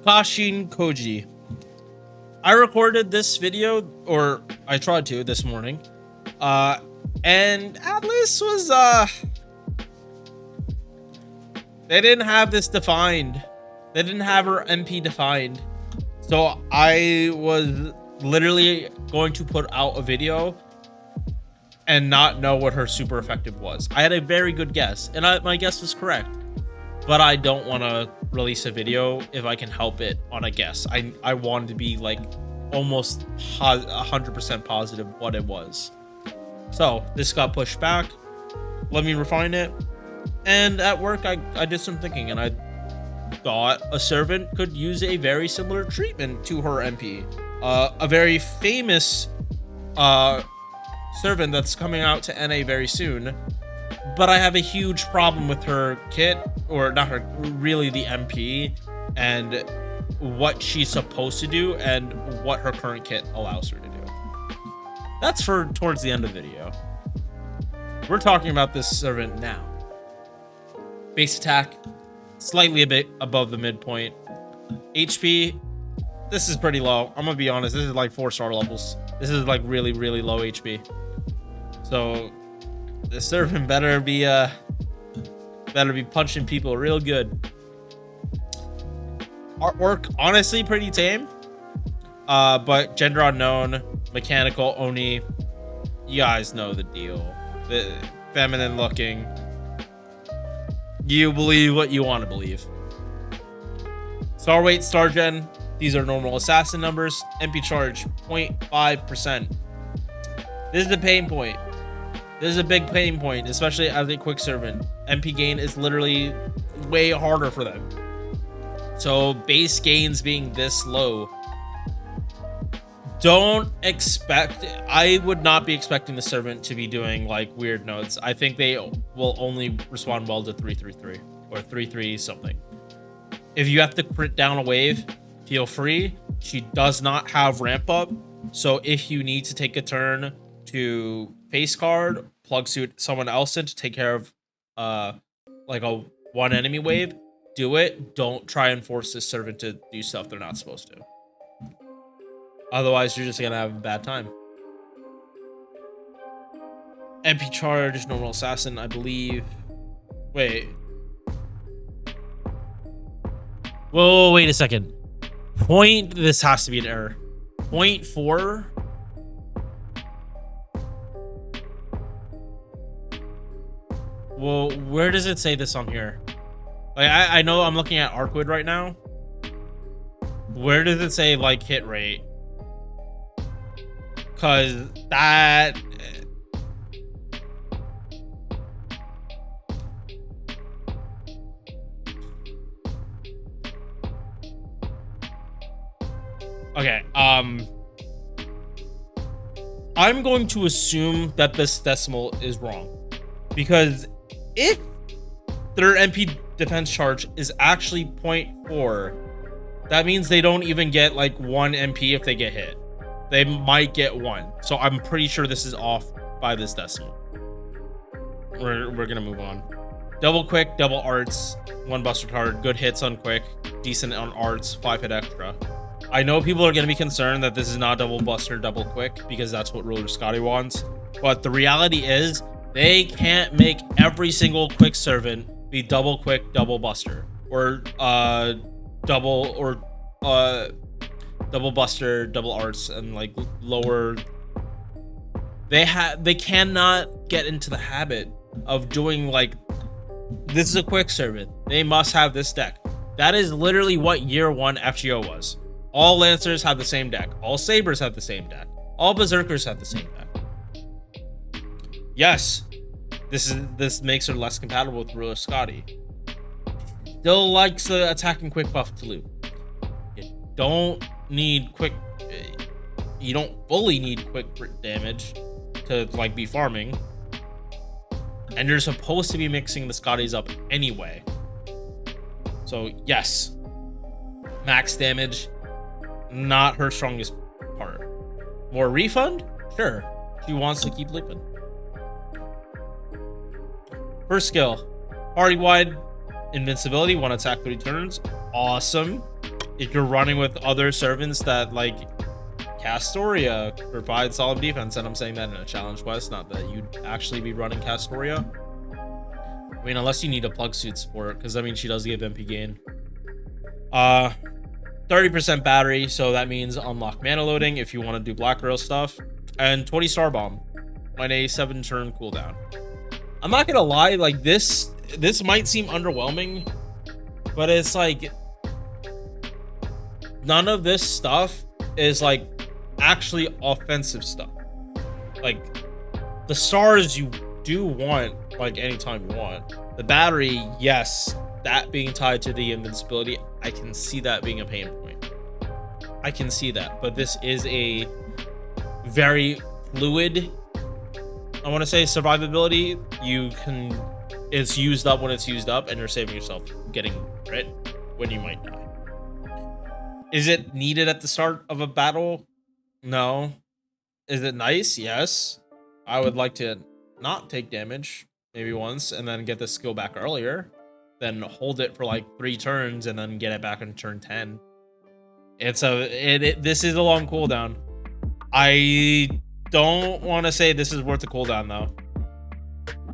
Kashin Koji. I recorded this video, or I tried to this morning, and Atlas was, they didn't have this defined. They didn't have her MP defined. So I was literally going to put out a video and not know what her super effective was. I had a very good guess, and my guess was correct. But I don't want to release a video if I can help it on a guess. I wanted to be like almost 100% positive what it was. So this got pushed back. Let me refine it. And at work, I did some thinking, and I thought a servant could use a very similar treatment to her MP. A very famous servant that's coming out to NA very soon. But I have a huge problem with her kit, or not her, really the MP, and what she's supposed to do and what her current kit allows her to do. That's for towards the end of the video. We're talking about this servant now. Base attack, slightly a bit above the midpoint. HP, this is pretty low. I'm gonna be honest, this is like 4 starter levels. This is like really, really low HP. So the servant better be punching people real good. Artwork, honestly, pretty tame. But gender unknown, mechanical Oni. You guys know the deal. The feminine looking. You believe what you want to believe. Star weight, star gen. These are normal assassin numbers. MP charge 0.5%. This is a pain point. This is a big pain point, especially as a quick servant. MP gain is literally way harder for them. So base gains being this low, I would not be expecting the servant to be doing like weird nodes. I think they will only respond well to 333 or 33 something. If you have to crit down a wave, feel free. She does not have ramp up. So if you need to take a turn to face card, plug suit someone else in to take care of like a one enemy wave, do it. Don't try and force this servant to do stuff they're not supposed to. Otherwise, you're just gonna have a bad time. MP charge, normal assassin, I believe. Wait. Whoa, wait a second. This has to be an error. 0.4. Well, where does it say this on here? Like, I know I'm looking at Arcwood right now. Where does it say like hit rate? Cause that okay, I'm going to assume that this decimal is wrong, because if their MP defense charge is actually 0.4, that means they don't even get like 1 MP if they get hit. They might get 1. So I'm pretty sure this is off by this decimal. We're gonna move on. Double quick, double arts, 1 buster card, good hits on quick, decent on arts, 5 hit extra. I know people are gonna be concerned that this is not double buster, double quick, because that's what Ruler Scotty wants. But the reality is they can't make every single quick servant be double quick, double buster, or double buster, double arts, and like lower. They cannot get into the habit of doing like, this is a quick servant, they must have this deck. That is literally what year 1 FGO was. All Lancers have the same deck. All Sabers have the same deck. All Berserkers have the same deck. Yes, this makes her less compatible with Ruler Scotty. Still likes the attacking quick buff to loot. You don't need quick. You don't fully need quick crit damage to like be farming, and you're supposed to be mixing the Scotties up anyway. So yes, max damage, not her strongest part. More refund? Sure. She wants to keep leaping. First skill, party-wide invincibility, 1 attack 3 turns. Awesome. if you're running with other servants that like Castoria provide solid defense, and I'm saying that in a challenge quest, not that you'd actually be running Castoria. I mean, unless you need a plug suit support, because I mean she does give MP gain. 30% battery, so that means unlock mana loading if you want to do Black Girl stuff, and 20 star bomb on a 7-turn cooldown. I'm not gonna lie, like this might seem underwhelming, but it's like none of this stuff is like actually offensive stuff. Like the stars you do want like anytime you want. The battery, yes, that being tied to the invincibility, I can see that being a pain point. I can see that, but this is a very fluid, I want to say, survivability. It's used up when it's used up, and you're saving yourself getting crit when you might die. Is it needed at the start of a battle? No. Is it nice? Yes. I would like to not take damage maybe once and then get the skill back earlier, then hold it for like 3 turns and then get it back on turn 10. This is a long cooldown. I don't want to say this is worth the cooldown though.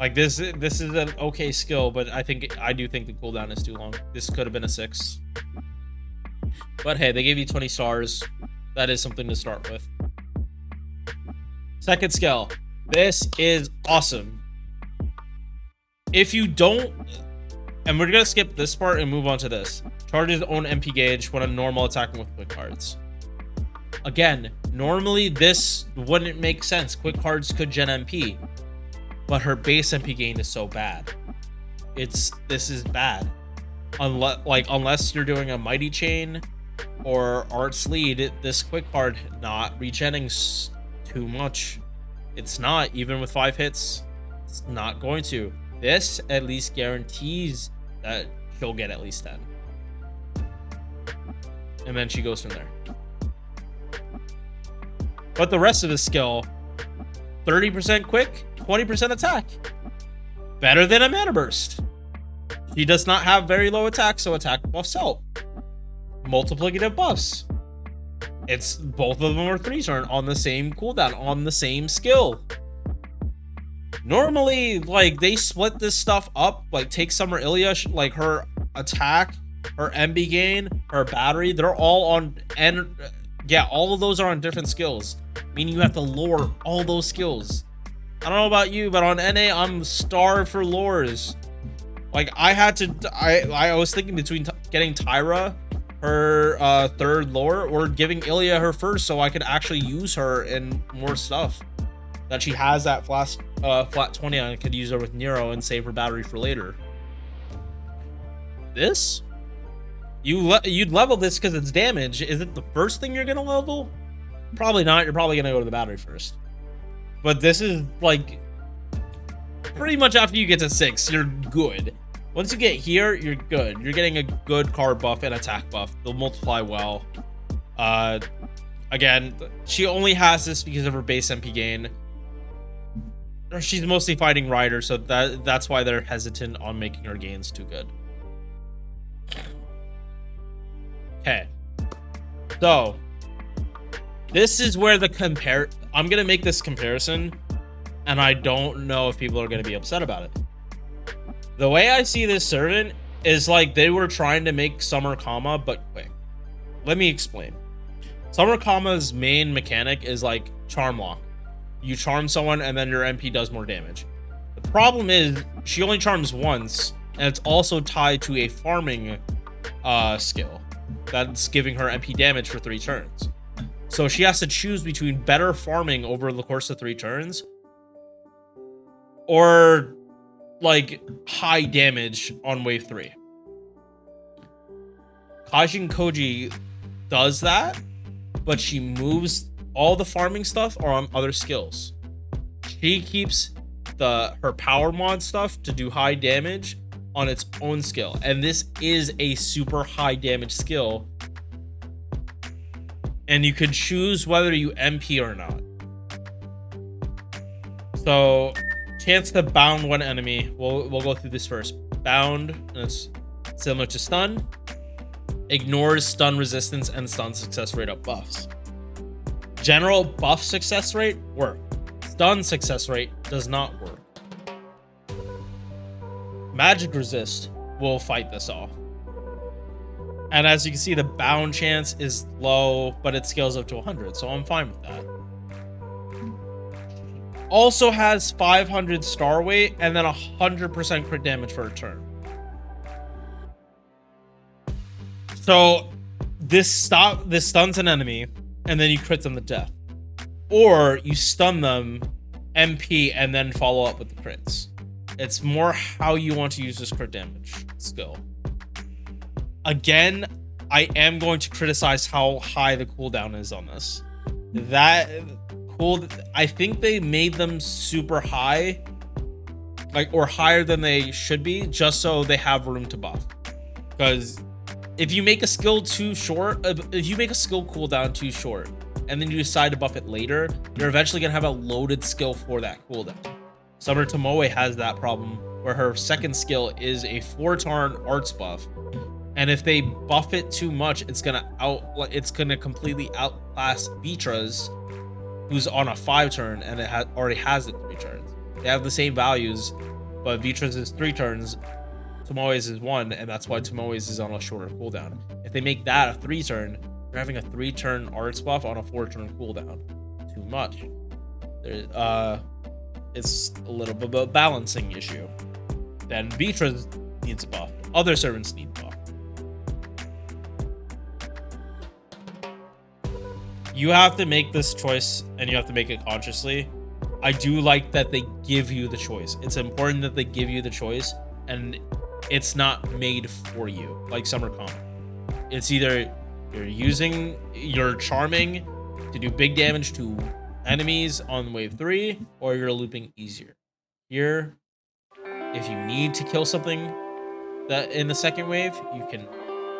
Like this is an okay skill, but I do think the cooldown is too long. This could have been a 6. But hey, they gave you 20 stars. That is something to start with. Second skill. This is awesome. If you don't, and we're gonna skip this part and move on to this. Charges own MP gauge when a normal attacking with quick cards. Again, normally this wouldn't make sense. Quick cards could gen MP, but her base MP gain is so bad. This is bad. Unless you're doing a mighty chain or arts lead, this quick card not regenning too much. It's not, even with 5 hits, it's not going to. This at least guarantees that she'll get at least 10. And then she goes from there. But the rest of the skill, 30% quick, 20% attack. Better than a mana burst. She does not have very low attack, so attack buffs out. Multiplicative buffs. It's both of them are 3-turn on the same cooldown, on the same skill. Normally, like, they split this stuff up, like, take Summer Ilya, like, her attack, her MB gain, her battery, they're all on, and, yeah, all of those are on different skills, meaning you have to lore all those skills. I don't know about you, but on NA, I'm starved for lores. Like, I was thinking between getting Tyra, her, 3rd lore, or giving Ilya her 1st so I could actually use her in more stuff. That she has that flat 20 on, I could use her with Nero and save her battery for later. This? You'd level this because it's damage. Is it the first thing you're gonna level? Probably not. You're probably gonna go to the battery first. But this is like pretty much after you get to 6, you're good. Once you get here, you're good. You're getting a good card buff and attack buff. They'll multiply well. Again, she only has this because of her base MP gain. She's mostly fighting Ryder, so that's why they're hesitant on making her gains too good. Okay. So, this is where I'm going to make this comparison, and I don't know if people are going to be upset about it. The way I see this servant is like they were trying to make Summer Kama, but quick. Let me explain. Summer Kama's main mechanic is like Charm Lock. You charm someone and then your MP does more damage. The problem is she only charms once, and it's also tied to a farming skill that's giving her MP damage for 3 turns. So she has to choose between better farming over the course of 3 turns or like high damage on wave 3. Kashin Koji does that, but she moves all the farming stuff or on other skills. She keeps her power mod stuff to do high damage on its own skill, and this is a super high damage skill, and you could choose whether you MP or not. So chance to bound one enemy, we'll go through this first. Bound, and it's similar to stun. ignores stun resistance and stun success rate up buffs. General buff success rate work. Stun success rate does not work. Magic resist will fight this off. And as you can see, the bound chance is low, but it scales up to 100, so I'm fine with that. Also has 500 star weight and then 100% crit damage for a turn. So this stuns an enemy, and then you crit them to death. Or you stun them, MP, and then follow up with the crits. It's more how you want to use this crit damage skill. Again, I am going to criticize how high the cooldown is on this. I think they made them super high, or higher than they should be, just so they have room to buff. Because if you make a skill too short, if you make a skill cooldown too short, and then you decide to buff it later, you're eventually gonna have a loaded skill for that cooldown. Summer Tomoe has that problem, where her second skill is a 4-turn arts buff, and if they buff it too much, it's gonna completely outclass Vitra's, who's on a 5-turn and it already has it 3 turns. They have the same values, but Vitra's is 3 turns, Tomoe's is 1, and that's why Tomoe's is on a shorter cooldown. If they make that a 3-turn, you're having a 3-turn arts buff on a 4-turn cooldown. Too much. It's a little bit of a balancing issue. Then Vitra's needs a buff. Other servants need buff. You have to make this choice, and you have to make it consciously. I do like that they give you the choice. It's important that they give you the choice, and it's not made for you, like Summer Comet. It's either you're charming to do big damage to enemies on wave 3, or you're looping easier. Here, if you need to kill something that in the second wave, you can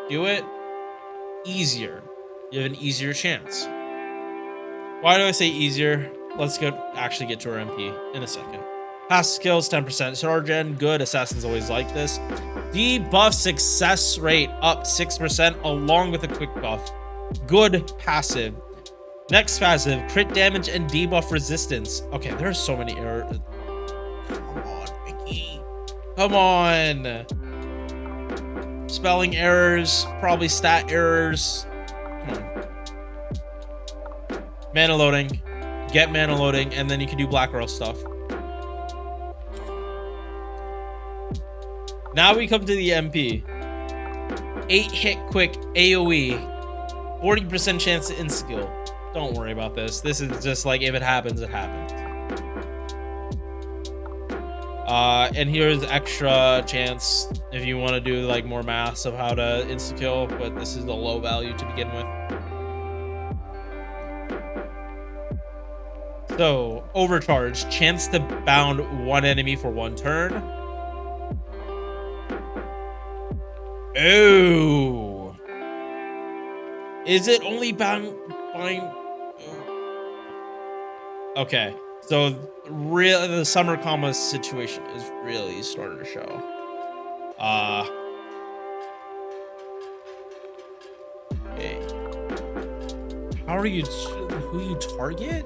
do it easier. You have an easier chance. Why do I say easier? Let's actually get to our MP in a second. Passive skills, 10%. Star Gen, good. Assassins always like this. Debuff success rate up 6% along with a quick buff. Good passive. Next passive, crit damage and debuff resistance. Okay, there's so many errors. Come on, Vicky. Come on. Spelling errors, probably stat errors. Come on. Mana loading. Get mana loading, and then you can do Black Girl stuff. Now we come to the MP. 8 hit quick AoE. 40% chance to insta-kill. Don't worry about this. This is just like, if it happens, it happens. And here's extra chance if you want to do like more maths of how to insta-kill, but this is the low value to begin with. So, overcharge. Chance to bound one enemy for 1 turn. Oh. Is it only bound? Okay. So, the Summer Comma situation is really starting to show. Okay. How are you? Who you target?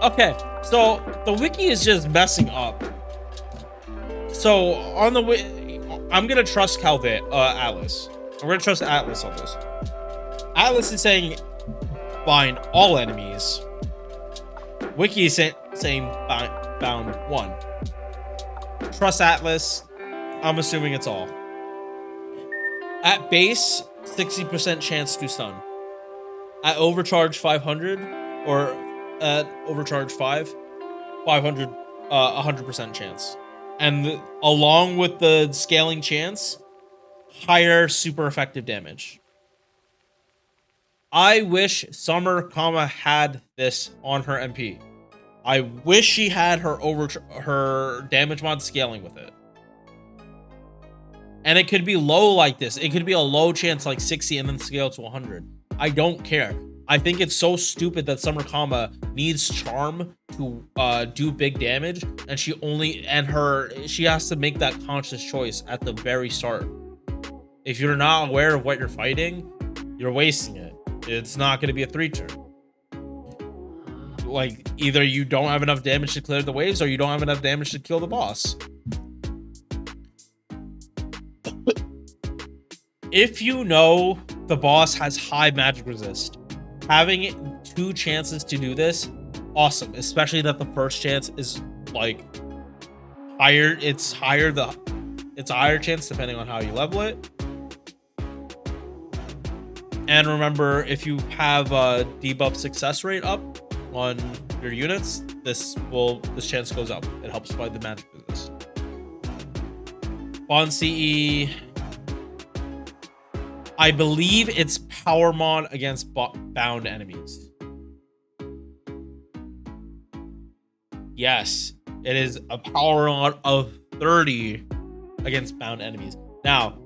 Okay, so the wiki is just messing up. So on the I'm gonna trust Atlas. I'm gonna trust Atlas on this. Atlas is saying bind all enemies. Wiki is saying bound 1. Trust Atlas. I'm assuming it's all. At base, 60% chance to stun. At overcharge 500 or at overcharge 500, 100% chance. And along with the scaling chance, higher super effective damage. I wish Summer Comma had this on her MP. I wish she had her damage mod scaling with it. And it could be low like this. It could be a low chance like 60 and then scale to 100. I don't care. I think it's so stupid that Summer Kama needs charm to do big damage, and she has to make that conscious choice at the very start. If you're not aware of what you're fighting, you're wasting it. It's not going to be a 3-turn. Like, either you don't have enough damage to clear the waves, or you don't have enough damage to kill the boss. If you know the boss has high magic resist, having 2 chances to do this, awesome. Especially that the first chance is like higher. It's a higher chance depending on how you level it. And remember, if you have a debuff success rate up on your units, this chance goes up. It helps by the magic resist. Bond CE, I believe it's power mod against bound enemies. Yes, it is a power mod of 30 against bound enemies. Now,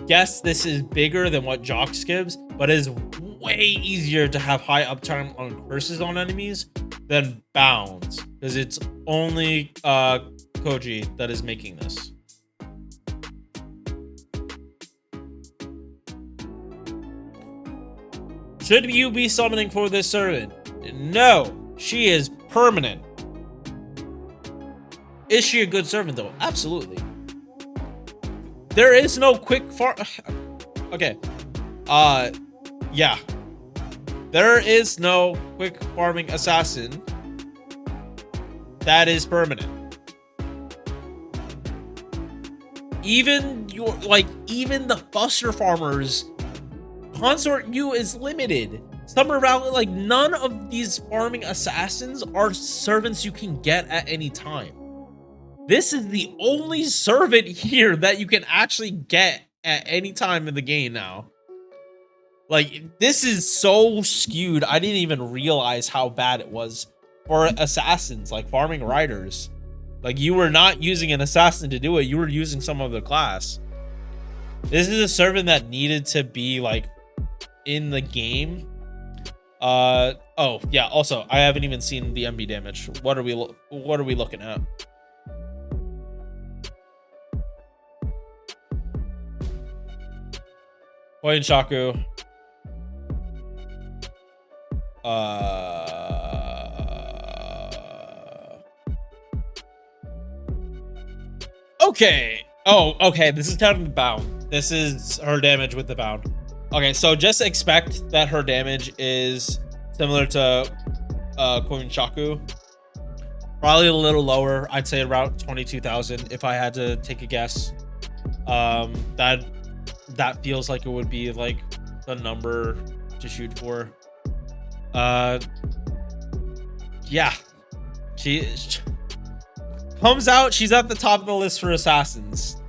yes, this is bigger than what Jox gives, but it is way easier to have high uptime on curses on enemies than bounds, because it's only Koji that is making this. Should you be summoning for this servant? No, she is permanent. Is she a good servant though? Absolutely. There is no quick farm. Okay. Yeah. There is no quick farming assassin that is permanent. Even the buster farmers, Consort U is limited. Summer Valley, like, none of these farming assassins are servants you can get at any time. This is the only servant here that you can actually get at any time in the game now. Like, this is so skewed. I didn't even realize how bad it was for assassins, like farming riders. Like, you were not using an assassin to do it. You were using some other class. This is a servant that needed to be, like, in the game. Oh, yeah, also, I haven't even seen the MB damage. What are we looking at? Koin Shaku. Okay. Oh, okay. This is counting the bound. This is her damage with the bound. Okay, so just expect that her damage is similar to Koin Shaku. Probably a little lower. I'd say around 22,000 if I had to take a guess. That feels like it would be like the number to shoot for. Yeah, she comes out. She's at the top of the list for assassins.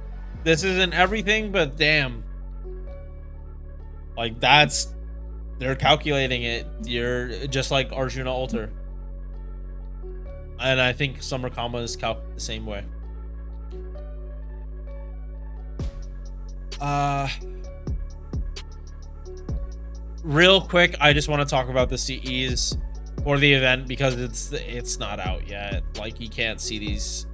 This isn't everything, but damn, like, they're calculating it. You're just like Arjuna Alter, and I think Summer Kama is calculated the same way. Real quick, I just want to talk about the CEs for the event because it's not out yet. Like, you can't see these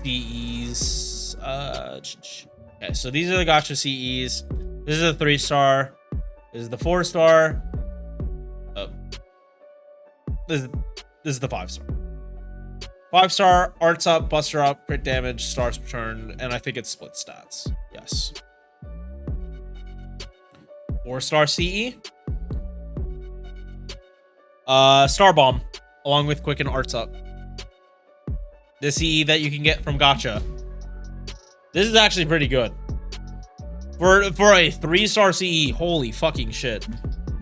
CEs. Okay, so these are the gacha CEs. This is a 3-star. This is the 4-star. This is the 5-star. 5-star, arts up, buster up, crit damage, stars per turn, and I think it's split stats. Yes. 4-star CE. Star Bomb, along with quick and arts up. The CE that you can get from gacha. This is actually pretty good. For a 3-star CE, holy fucking shit.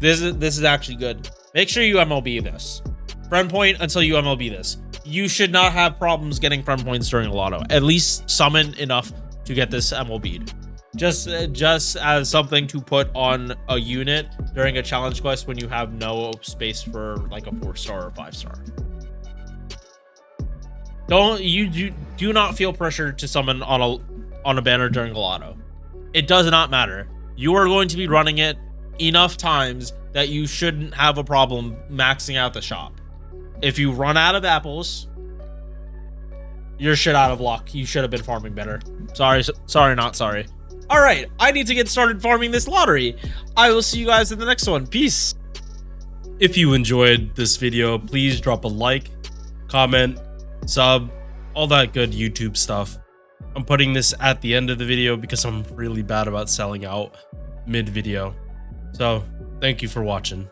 This is actually good. Make sure you MLB this. Friend point until you MLB this. You should not have problems getting friend points during a lotto. At least summon enough to get this MLB'd. Just as something to put on a unit during a challenge quest when you have no space for like a 4-star or 5-star. Do not feel pressure to summon on a banner during a lotto. It does not matter. you are going to be running it enough times that you shouldn't have a problem maxing out the shop. If you run out of apples, you're shit out of luck. You should have been farming better. Sorry, not sorry. All right, I need to get started farming this lottery. I will see you guys in the next one. Peace. If you enjoyed this video, please drop a like, comment, sub, all that good YouTube stuff. I'm putting this at the end of the video because I'm really bad about selling out mid-video. So, thank you for watching.